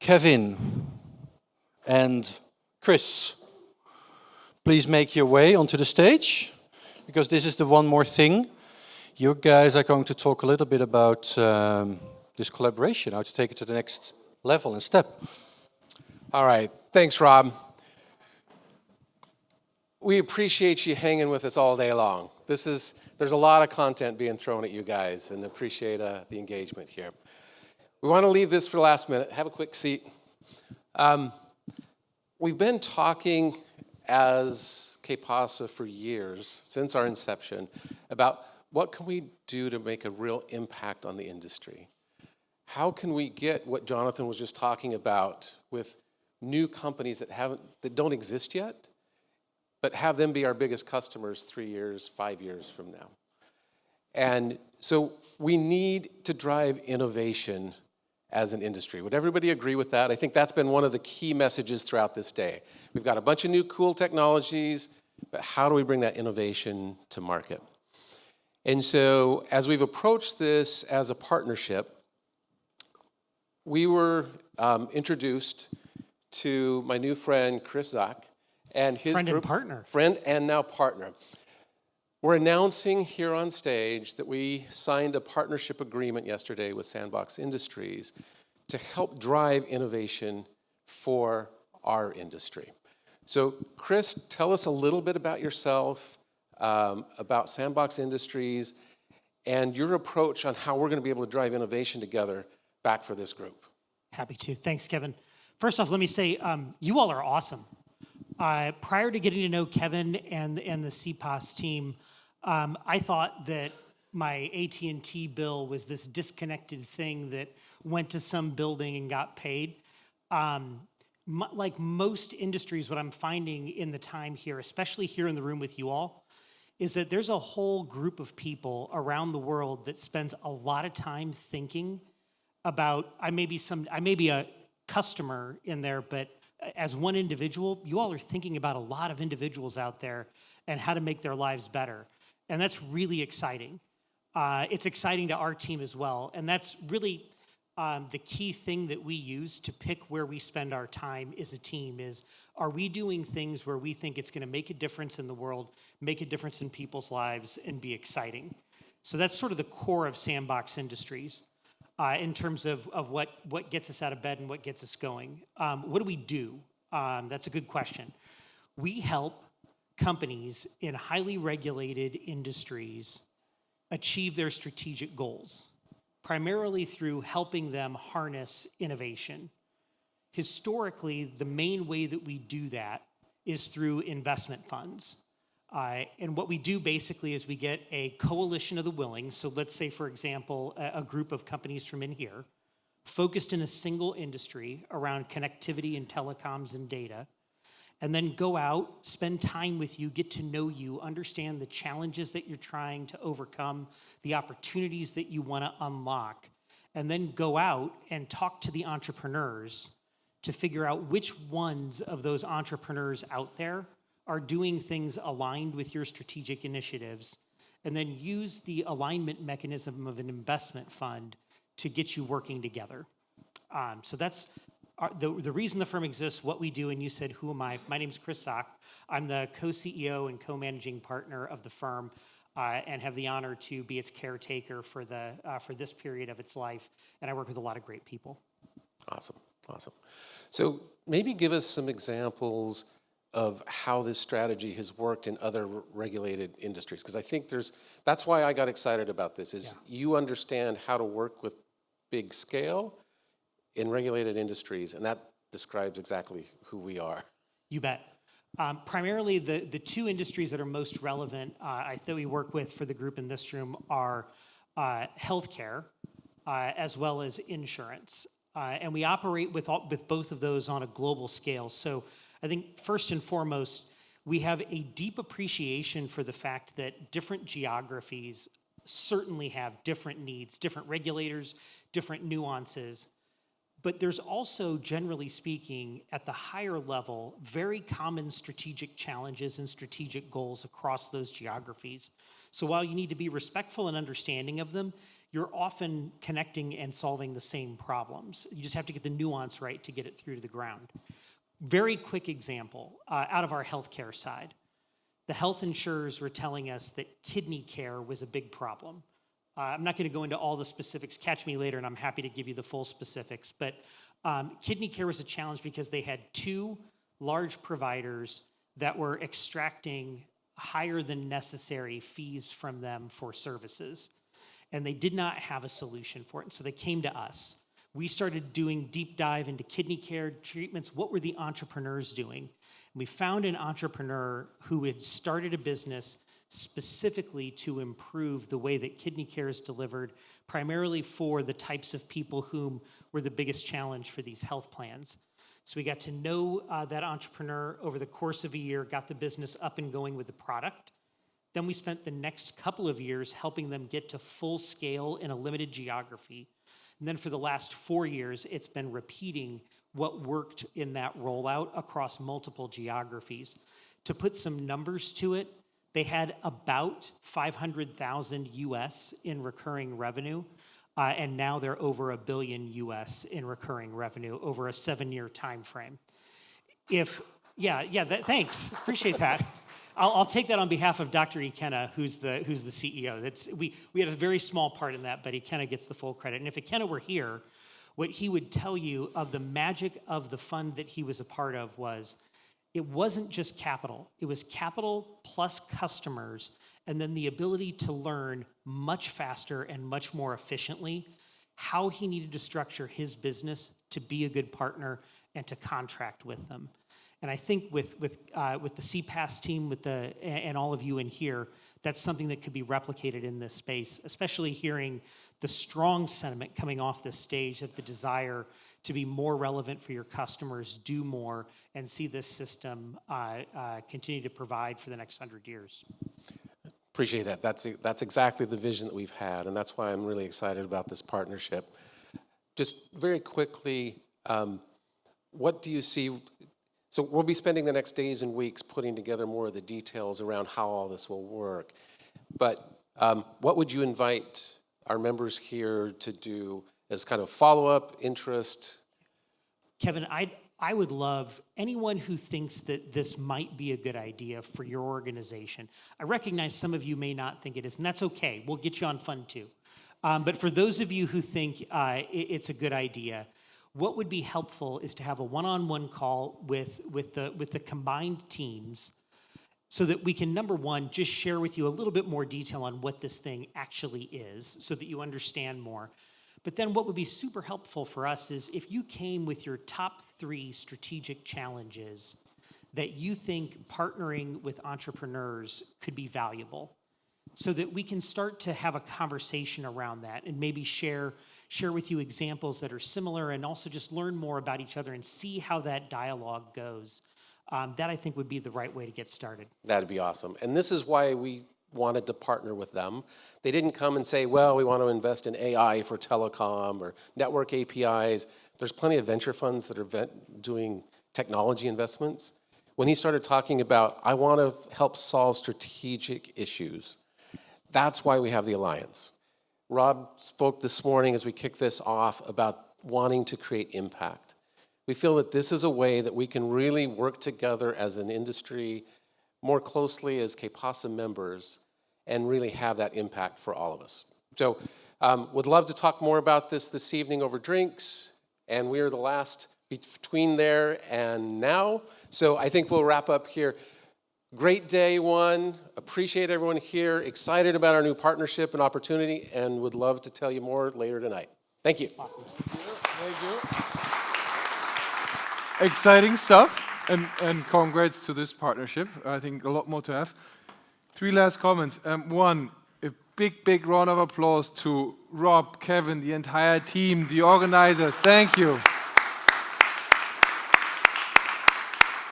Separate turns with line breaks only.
Kevin and Chris, please make your way onto the stage, because this is the one more thing. You guys are going to talk a little bit about this collaboration, how to take it to the next level and step.
All right, thanks, Rob. We appreciate you hanging with us all day long. There's a lot of content being thrown at you guys, and appreciate the engagement here. We want to leave this for the last minute. Have a quick seat. We've been talking as CPaaSAA for years, since our inception, about what can we do to make a real impact on the industry? How can we get what Jonathan was just talking about with new companies that don't exist yet, but have them be our biggest customers 3 years, 5 years from now? And so we need to drive innovation as an industry. Would everybody agree with that? I think that's been one of the key messages throughout this day. We've got a bunch of new cool technologies, but how do we bring that innovation to market? And so as we've approached this as a partnership, we were introduced to my new friend, Chris Zock, and his
friend
group,
and partner.
Friend and now partner. We're announcing here on stage that we signed a partnership agreement yesterday with Sandbox Industries to help drive innovation for our industry. So Chris, tell us a little bit about yourself, about Sandbox Industries, and your approach on how we're going to be able to drive innovation together back for this group.
Happy to. Thanks, Kevin. First off, let me say, you all are awesome. Prior to getting to know Kevin and the CPaaS team, I thought that my AT&T bill was this disconnected thing that went to some building and got paid. Like most industries, what I'm finding in the time here, especially here in the room with you all, is that there's a whole group of people around the world that spends a lot of time thinking about, I may be a customer in there, but as one individual, you all are thinking about a lot of individuals out there and how to make their lives better. And that's really exciting. It's exciting to our team as well. And that's really the key thing that we use to pick where we spend our time as a team is, are we doing things where we think it's gonna make a difference in the world, make a difference in people's lives, and be exciting? So that's sort of the core of Sandbox Industries in terms of what gets us out of bed and what gets us going. What do we do? That's a good question. We help companies in highly regulated industries achieve their strategic goals, primarily through helping them harness innovation. Historically, the main way that we do that is through investment funds. And what we do basically is we get a coalition of the willing. So let's say, for example, a group of companies from in here focused in a single industry around connectivity and telecoms and data, and then go out, spend time with you, get to know you, understand the challenges that you're trying to overcome, the opportunities that you want to unlock, and then go out and talk to the entrepreneurs to figure out which ones of those entrepreneurs out there are doing things aligned with your strategic initiatives, and then use the alignment mechanism of an investment fund to get you working together. So that's the reason the firm exists, what we do. And you said, who am I? My name's Chris Zock. I'm the co-CEO and co-managing partner of the firm, and have the honor to be its caretaker for this period of its life. And I work with a lot of great people.
Awesome. So maybe give us some examples of how this strategy has worked in other regulated industries, because I think that's why I got excited about this, is you understand how to work with big scale in regulated industries, and that describes exactly who we are.
You bet. Primarily, the two industries that are most relevant that we work with for the group in this room are healthcare as well as insurance. And we operate with both of those on a global scale. So I think first and foremost, we have a deep appreciation for the fact that different geographies certainly have different needs, different regulators, different nuances. But there's also, generally speaking, at the higher level, very common strategic challenges and strategic goals across those geographies. So while you need to be respectful and understanding of them, you're often connecting and solving the same problems. You just have to get the nuance right to get it through to the ground. Very quick example, out of our healthcare side. The health insurers were telling us that kidney care was a big problem. I'm not going to go into all the specifics. Catch me later, and I'm happy to give you the full specifics. But kidney care was a challenge because they had 2 large providers that were extracting higher than necessary fees from them for services. And they did not have a solution for it. So they came to us. We started doing deep dive into kidney care treatments. What were the entrepreneurs doing? And we found an entrepreneur who had started a business specifically to improve the way that kidney care is delivered, primarily for the types of people whom were the biggest challenge for these health plans. So we got to know that entrepreneur over the course of a year, got the business up and going with the product. Then we spent the next couple of years helping them get to full scale in a limited geography. And then for the last 4 years, it's been repeating what worked in that rollout across multiple geographies. To put some numbers to it, they had about 500,000 US in recurring revenue, and now they're over $1 billion US in recurring revenue over a 7-year time frame. Thanks, appreciate that. I'll take that on behalf of Dr. Ikenna, who's the CEO. We had a very small part in that, but Ikenna gets the full credit. And if Ikenna were here, what he would tell you of the magic of the fund that he was a part of was, it wasn't just capital. It was capital plus customers, and then the ability to learn much faster and much more efficiently how he needed to structure his business to be a good partner and to contract with them. And I think with the CPaaS team, and all of you in here, that's something that could be replicated in this space, especially hearing the strong sentiment coming off this stage of the desire to be more relevant for your customers, do more, and see this system continue to provide for the next 100 years.
Appreciate that. That's exactly the vision that we've had, and that's why I'm really excited about this partnership. Just very quickly, what do you see? So we'll be spending the next days and weeks putting together more of the details around how all this will work. But what would you invite our members here to do as kind of follow-up interest?
Kevin, I would love anyone who thinks that this might be a good idea for your organization. I recognize some of you may not think it is, and that's okay. We'll get you on fund too. But for those of you who think it's a good idea, what would be helpful is to have a one-on-one call with the combined teams so that we can, number one, just share with you a little bit more detail on what this thing actually is so that you understand more. But then what would be super helpful for us is if you came with your top 3 strategic challenges that you think partnering with entrepreneurs could be valuable, so that we can start to have a conversation around that and maybe share with you examples that are similar and also just learn more about each other and see how that dialogue goes. That I think would be the right way to get started. That'd
be awesome. And this is why we wanted to partner with them. They didn't come and say, well, we want to invest in AI for telecom or network APIs. There's plenty of venture funds that are doing technology investments. When he started talking about, I want to help solve strategic issues, that's why we have the Alliance. Rob spoke this morning as we kicked this off about wanting to create impact. We feel that this is a way that we can really work together as an industry more closely as CPaaSAA members and really have that impact for all of us. So would love to talk more about this evening over drinks, and we are the last between there and now. So I think we'll wrap up here. Great day one, appreciate everyone here, excited about our new partnership and opportunity, and would love to tell you more later tonight. Thank you.
Awesome.
Thank you. Exciting stuff, and congrats to this partnership. I think a lot more to have. 3 last comments. One, a big round of applause to Rob, Kevin, the entire team, the organizers. Thank you.